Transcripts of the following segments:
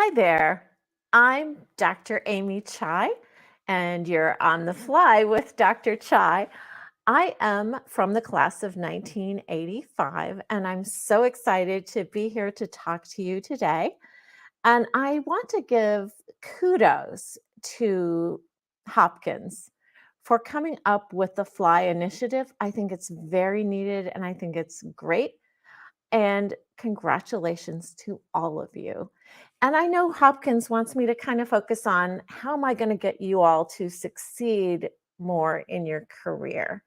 Hi there. I'm Dr. Amy Chai, and you're on the fly with Dr. Chai. I am from the class of 1985, and I'm so excited to be here to talk to you today. And I want to give kudos to Hopkins for coming up with the FLI initiative. I think it's very needed and I think it's great. And congratulations to all of you. And I know Hopkins wants me to kind of focus on how am I going to get you all to succeed more in your career.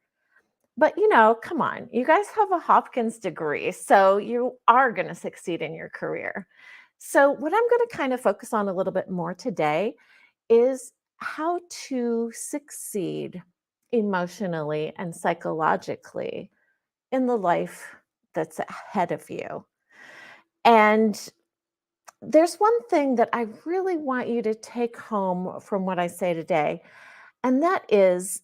But come on, you guys have a Hopkins degree, so you are going to succeed in your career. So, what I'm going to kind of focus on a little bit more today is how to succeed emotionally and psychologically in the life that's ahead of you. And there's one thing that I really want you to take home from what I say today, and that is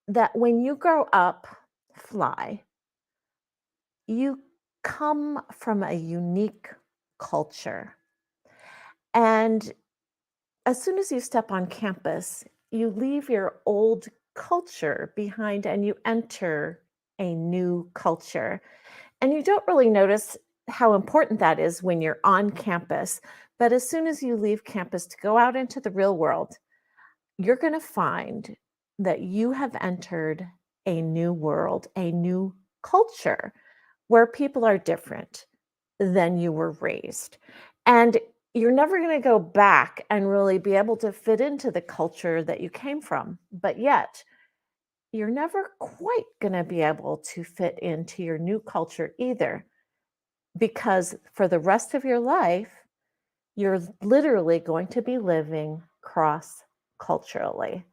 that when you grow up, fly, you come from a unique culture. And as soon as you step on campus, you leave your old culture behind and you enter a new culture. And you don't really notice how important that is when you're on campus. But as soon as you leave campus to go out into the real world, you're going to find that you have entered a new world, a new culture where people are different than you were raised. And you're never going to go back and really be able to fit into the culture that you came from. But yet, you're never quite going to be able to fit into your new culture either, because for the rest of your life, you're literally going to be living cross culturally.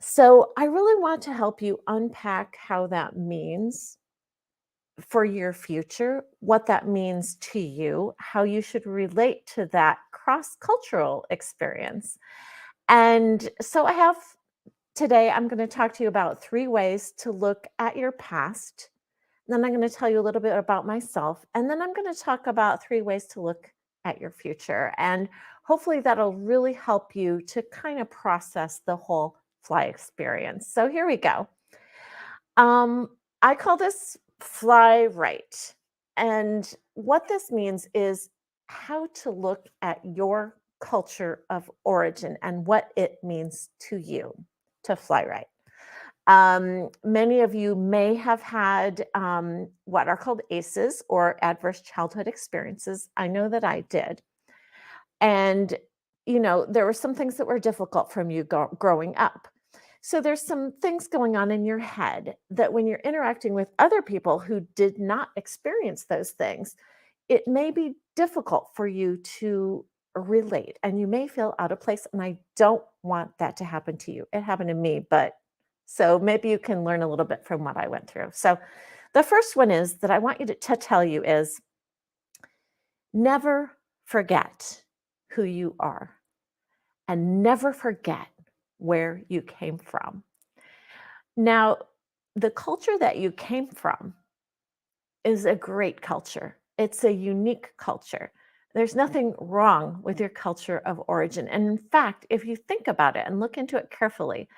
So, I really want to help you unpack how that means for your future, what that means to you, how you should relate to that cross cultural experience. And so, I have today, I'm going to talk to you about three ways to look at your past. Then I'm going to tell you a little bit about myself. And then I'm going to talk about three ways to look at your future. And hopefully that'll really help you to kind of process the whole fly experience. So here we go. Um, I call this fly right. And what this means is how to look at your culture of origin and what it means to you to fly right. Many of you may have had what are called ACEs or adverse childhood experiences. I know that I did. And, there were some things that were difficult from you growing up. So there's some things going on in your head that when you're interacting with other people who did not experience those things, it may be difficult for you to relate and you may feel out of place. And I don't want that to happen to you. It happened to me, but so maybe you can learn a little bit from what I went through. So the first one is that I want you to tell you is never forget who you are and never forget where you came from. Now, the culture that you came from is a great culture. It's a unique culture. There's nothing wrong with your culture of origin. And in fact, if you think about it and look into it carefully,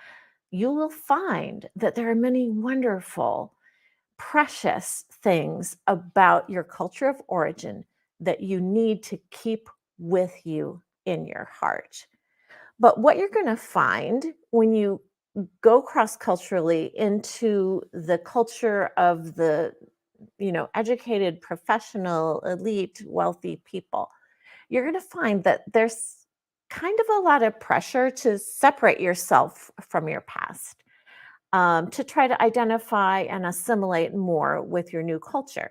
you will find that there are many wonderful, precious things about your culture of origin that you need to keep with you in your heart. But what you're going to find when you go cross culturally into the culture of the educated, professional, elite, wealthy people, you're going to find that there's kind of a lot of pressure to separate yourself from your past, to try to identify and assimilate more with your new culture.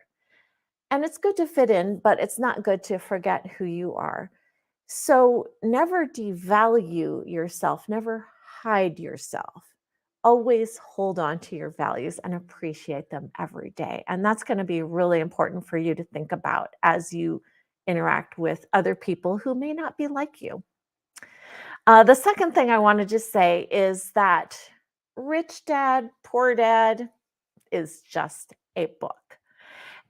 And it's good to fit in, but it's not good to forget who you are. So never devalue yourself, never hide yourself. Always hold on to your values and appreciate them every day. And that's going to be really important for you to think about as you interact with other people who may not be like you. The second thing I want to just say is that Rich Dad, Poor Dad is just a book.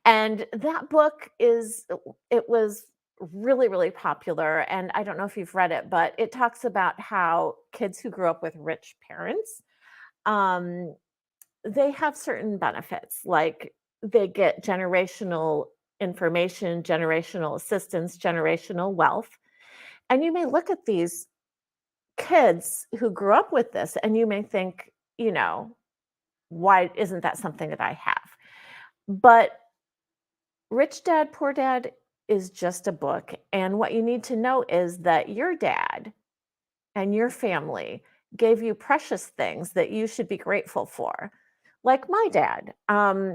And that book it was really, really popular. And I don't know if you've read it, but it talks about how kids who grew up with rich parents, um, they have certain benefits, like they get generational information, generational assistance, generational wealth. And you may look at these kids who grew up with this and you may think, why isn't that something that I have? But Rich Dad, Poor Dad is just a book. And what you need to know is that your dad and your family gave you precious things that you should be grateful for. Like my dad,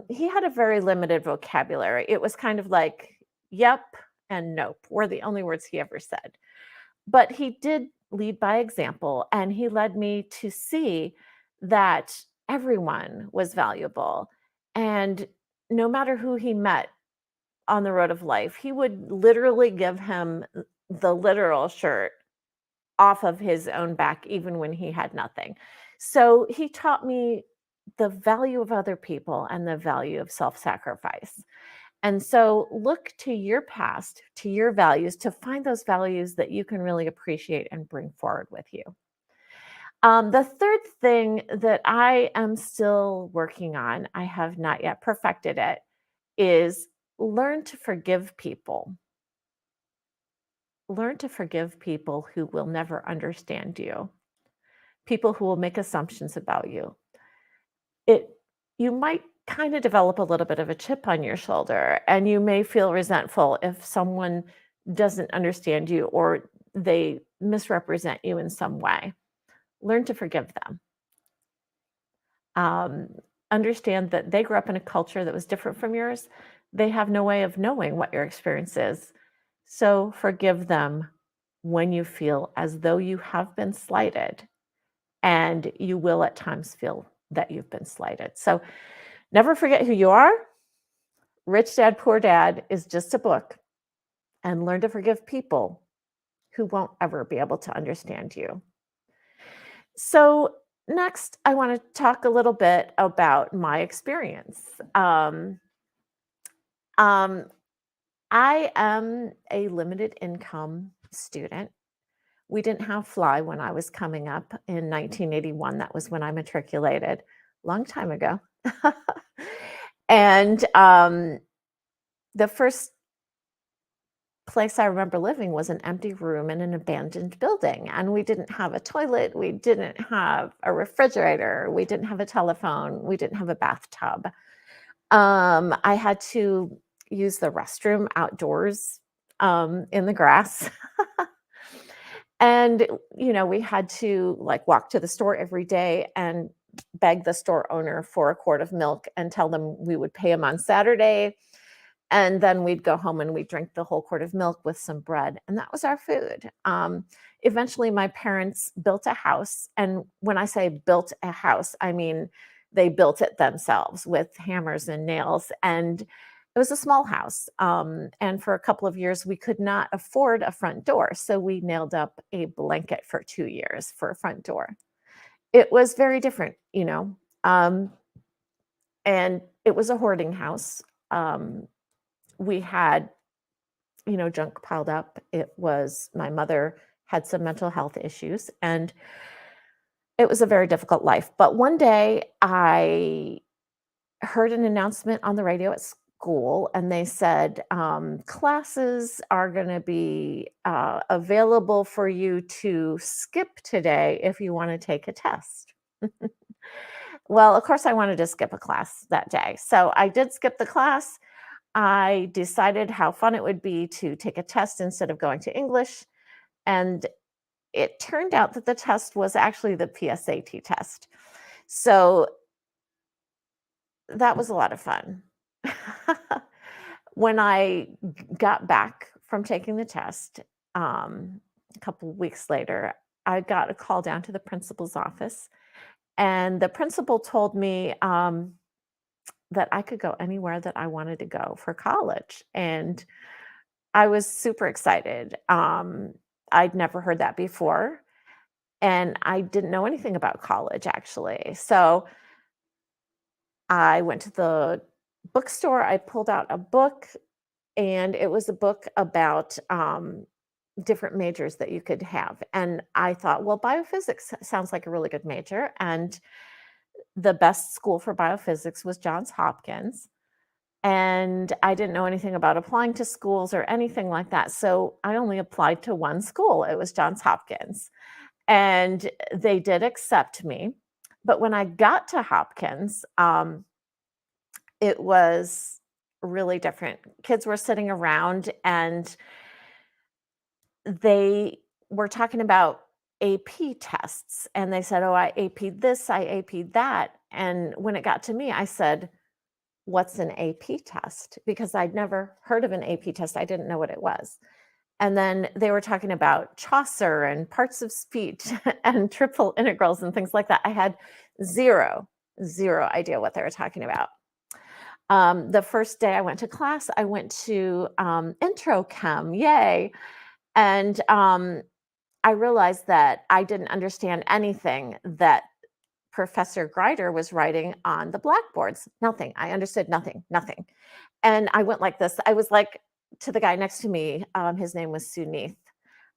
he had a very limited vocabulary. It was kind of like, yep and nope were the only words he ever said. But he did lead by example, and he led me to see that everyone was valuable. And no matter who he met on the road of life, he would literally give him the literal shirt off of his own back, even when he had nothing. So he taught me the value of other people and the value of self sacrifice. And so look to your past, to your values, to find those values that you can really appreciate and bring forward with you. The third thing that I am still working on, I have not yet perfected it, is learn to forgive people. Learn to forgive people who will never understand you, people who will make assumptions about you. It You might kind of develop a little bit of a chip on your shoulder, and you may feel resentful if someone doesn't understand you or they misrepresent you in some way. Learn to forgive them. Um, Understand that they grew up in a culture that was different from yours. They have no way of knowing what your experience is. So forgive them when you feel as though you have been slighted, and you will at times feel that you've been slighted. So never forget who you are. Rich Dad, Poor Dad is just a book, and learn to forgive people who won't ever be able to understand you. So, next, I want to talk a little bit about my experience. Um, I am a limited income student. We didn't have FLI when I was coming up in 1981. That was when I matriculated, long time ago. And the first place I remember living was an empty room in an abandoned building, and we didn't have a toilet, we didn't have a refrigerator, we didn't have a telephone, we didn't have a bathtub. I had to use the restroom outdoors, in the grass. And, we had to, like, walk to the store every day and beg the store owner for a quart of milk and tell them we would pay him on Saturday, and then we'd go home and we'd drink the whole quart of milk with some bread, and that was our food. Eventually, my parents built a house, and when I say built a house, I mean they built it themselves with hammers and nails, and it was a small house. And for a couple of years, we could not afford a front door, so we nailed up a blanket for 2 years for a front door. It was very different, um, and it was a hoarding house. We had, junk piled up. It was My mother had some mental health issues, and it was a very difficult life. But one day I heard an announcement on the radio at school, and they said, classes are going to be available for you to skip today if you want to take a test. Well, of course, I wanted to skip a class that day. So I did skip the class. I decided how fun it would be to take a test instead of going to English. And it turned out that the test was actually the PSAT test. So that was a lot of fun. When I got back from taking the test, a couple of weeks later, I got a call down to the principal's office, and the principal told me that I could go anywhere that I wanted to go for college. And I was super excited. I'd never heard that before, and I didn't know anything about college actually. So I went to the bookstore, I pulled out a book, and it was a book about different majors that you could have. And I thought, well, biophysics sounds like a really good major. And the best school for biophysics was Johns Hopkins. And I didn't know anything about applying to schools or anything like that. So I only applied to one school. It was Johns Hopkins. And they did accept me. But when I got to Hopkins, it was really different. Kids were sitting around and they were talking about AP tests. And they said, oh, I AP'd this, I AP'd that. And when it got to me, I said, what's an AP test? Because I'd never heard of an AP test. I didn't know what it was. And then they were talking about Chaucer and parts of speech and triple integrals and things like that. I had zero, zero idea what they were talking about. The first day I went to class, I went to intro chem, yay. And I realized that I didn't understand anything that Professor Grider was writing on the blackboards. Nothing. I understood nothing, nothing. And I went like this. I was like to the guy next to me, his name was Suneeth.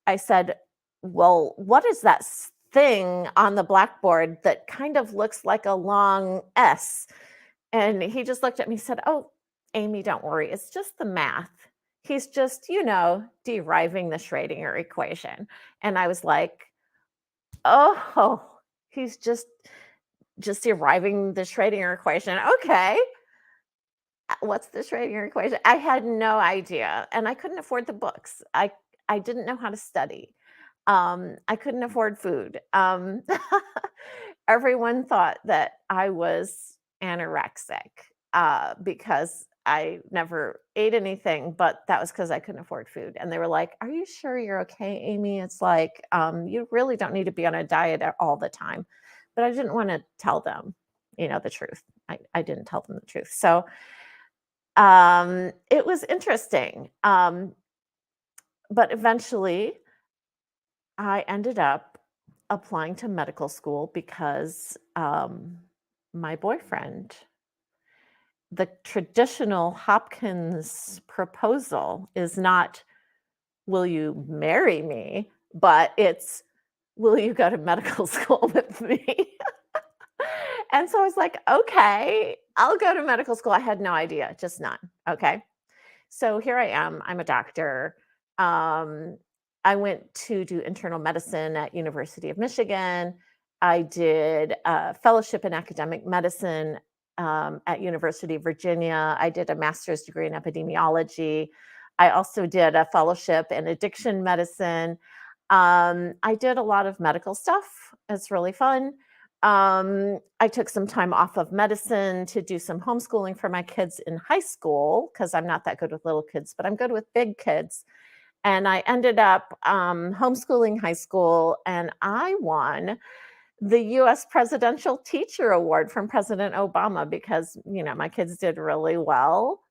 I said, well, what is that thing on the blackboard that kind of looks like a long S? And he just looked at me and said, oh, Amy, don't worry. It's just the math. He's just, deriving the Schrodinger equation. And I was like, oh, he's just deriving the Schrodinger equation. Okay. What's the Schrodinger equation? I had no idea. And I couldn't afford the books. I didn't know how to study. I couldn't afford food. Everyone thought that I was anorexic because I never ate anything, but that was because I couldn't afford food. And they were like, are you sure you're okay, Amy? It's like, you really don't need to be on a diet all the time. But I didn't want to tell them, the truth. I didn't tell them the truth. So it was interesting. But eventually, I ended up applying to medical school because my boyfriend, the traditional Hopkins proposal is not, will you marry me? But it's, will you go to medical school with me? And so I was like, okay, I'll go to medical school. I had no idea, just none. Okay. So here I am. I'm a doctor. Um, I went to do internal medicine at University of Michigan. I did a fellowship in academic medicine at University of Virginia. I did a master's degree in epidemiology. I also did a fellowship in addiction medicine. I did a lot of medical stuff. It's really fun. I took some time off of medicine to do some homeschooling for my kids in high school because I'm not that good with little kids, but I'm good with big kids. And I ended up homeschooling high school, and I won the US Presidential Teacher Award from President Obama because, my kids did really well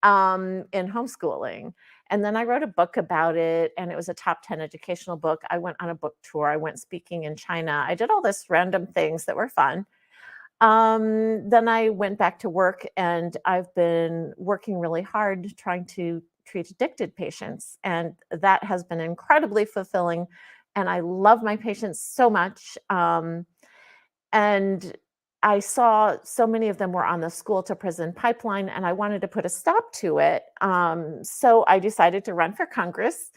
in homeschooling. And then I wrote a book about it, and it was a top 10 educational book. I went on a book tour. I went speaking in China. I did all this random things that were fun. Then I went back to work, and I've been working really hard trying to treat addicted patients. And that has been incredibly fulfilling. And I love my patients so much. And I saw so many of them were on the school to prison pipeline, and I wanted to put a stop to it. So I decided to run for Congress,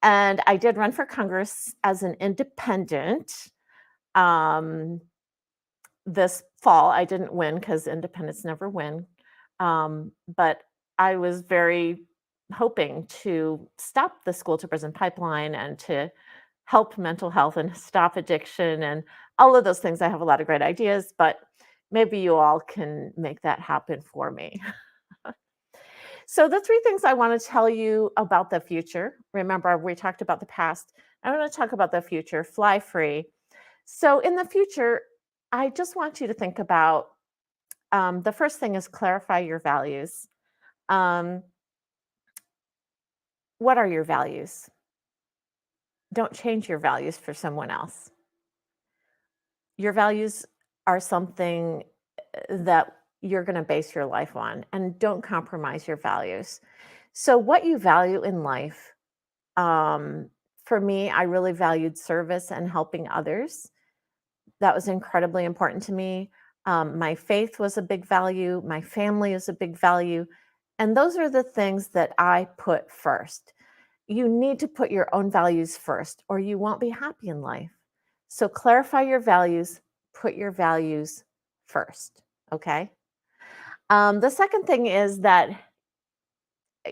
and I did run for Congress as an independent. Um, this fall, I didn't win because independents never win. But I was very hoping to stop the school to prison pipeline and to help mental health and stop addiction and all of those things. I have a lot of great ideas, but maybe you all can make that happen for me. So, the three things I want to tell you about the future, remember, we talked about the past. I want to talk about the future, fly free. So, in the future, I just want you to think about the first thing is clarify your values. Um, what are your values? Don't change your values for someone else. Your values are something that you're going to base your life on, and don't compromise your values. So, what you value in life, um, for me, I really valued service and helping others. That was incredibly important to me. My faith was a big value, my family is a big value. And those are the things that I put first. You need to put your own values first, or you won't be happy in life. So, clarify your values, put your values first. Okay. The second thing is that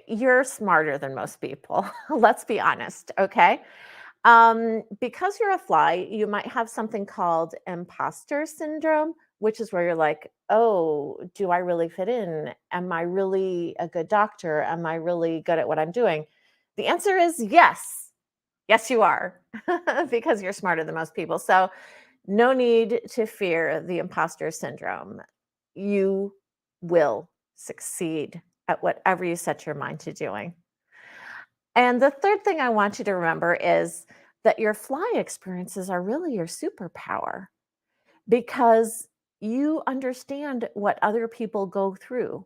you're smarter than most people. Let's be honest. Okay. Because you're a fly, you might have something called imposter syndrome, which is where you're like, oh, do I really fit in? Am I really a good doctor? Am I really good at what I'm doing? The answer is yes. Yes, you are, because you're smarter than most people. So, no need to fear the imposter syndrome. You will succeed at whatever you set your mind to doing. And the third thing I want you to remember is that your fly experiences are really your superpower because you understand what other people go through.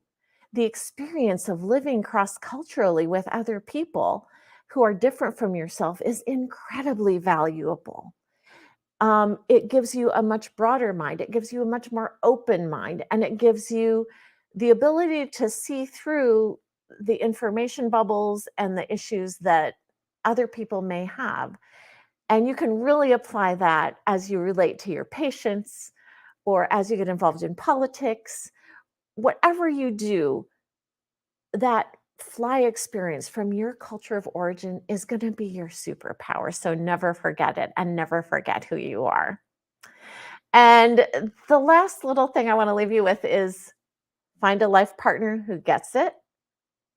The experience of living cross culturally with other people who are different from yourself is incredibly valuable. It gives you a much broader mind, it gives you a much more open mind, and it gives you the ability to see through the information bubbles and the issues that other people may have. And you can really apply that as you relate to your patients or as you get involved in politics. Whatever you do, that fly experience from your culture of origin is going to be your superpower. So never forget it and never forget who you are. And the last little thing I want to leave you with is find a life partner who gets it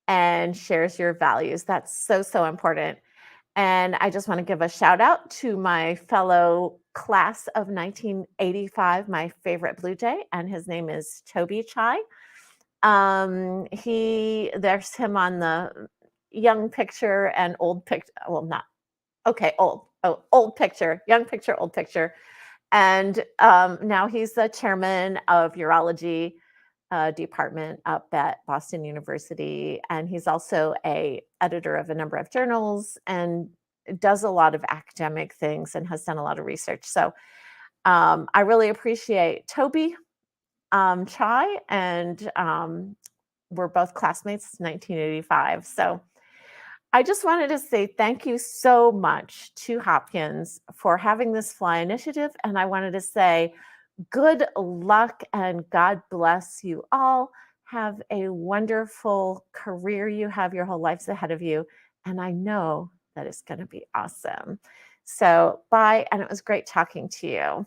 and shares your values. That's so, so important. And I just want to give a shout out to my fellow class of 1985, my favorite Blue Jay, and his name is Toby Chai. There's him on the young picture and old picture. Well, not okay, old. Oh, old picture, young picture, old picture. And now he's the chairman of urology department up at Boston University, and he's also a editor of a number of journals and does a lot of academic things and has done a lot of research. So I really appreciate Toby Chai, and we're both classmates, 1985. So I just wanted to say thank you so much to Hopkins for having this Fly initiative. And I wanted to say good luck and God bless you all. Have a wonderful career. You have your whole lives ahead of you. And I know that it's going to be awesome. So, bye. And it was great talking to you.